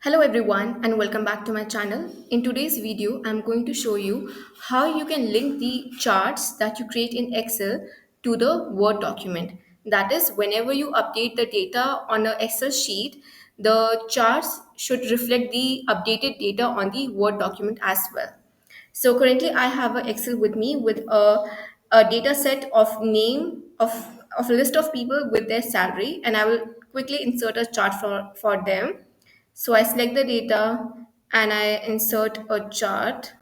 Hello everyone and welcome back to my channel. In today's video, I'm going to show you how you can link the charts that you create in Excel to the Word document. That is, whenever you update the data on an Excel sheet, the charts should reflect the updated data on the Word document as well. So currently I have an Excel with me with a data set of of a list of people with their salary, and I will quickly insert a chart for them. So I select the data and I insert a chart.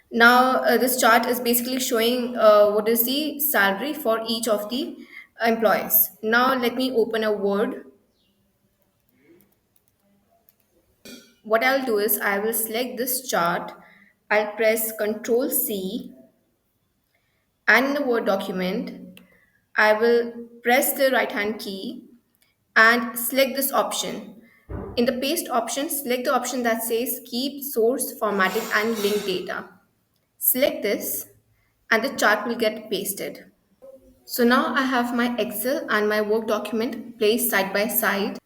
Now this chart is basically showing what is the salary for each of the employees. Now let me open a Word. What I'll do is I will select this chart. I'll press Control C, and in the Word document, I will press the right hand key and select this option. In the paste option, select the option that says keep source formatting and link data. Select this and the chart will get pasted. So now I have my Excel and my work document placed side by side.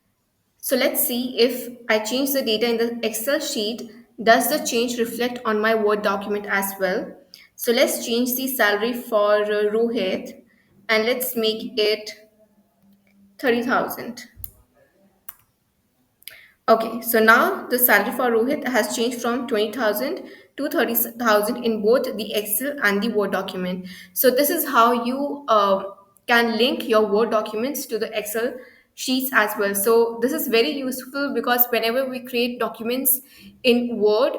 So let's see if I change the data in the Excel sheet, does the change reflect on my Word document as well? So let's change the salary for Rohit and let's make it 30,000. Okay, so now the salary for Rohit has changed from 20,000 to 30,000 in both the Excel and the Word document. So this is how you can link your Word documents to the Excel sheets as well. So this is very useful because whenever we create documents in Word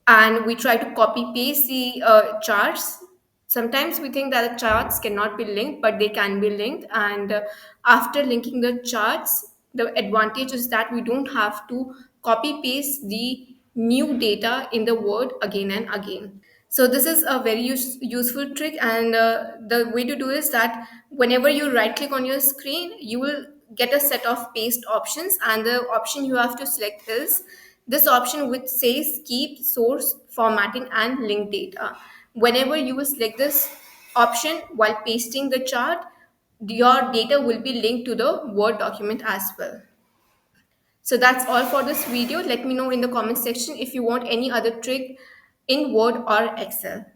and we try to copy paste the charts, sometimes we think that the charts cannot be linked, but they can be linked. And after linking the charts, the advantage is that we don't have to copy paste the new data in the Word again and again. So this is a very useful trick, and the way to do is that whenever you right click on your screen, you will get a set of paste options, and the option you have to select is this option which says keep source formatting and link data. Whenever you will select this option while pasting the chart, your data will be linked to the Word document as well. So that's all for this video. Let me know in the comment section if you want any other trick in Word or Excel.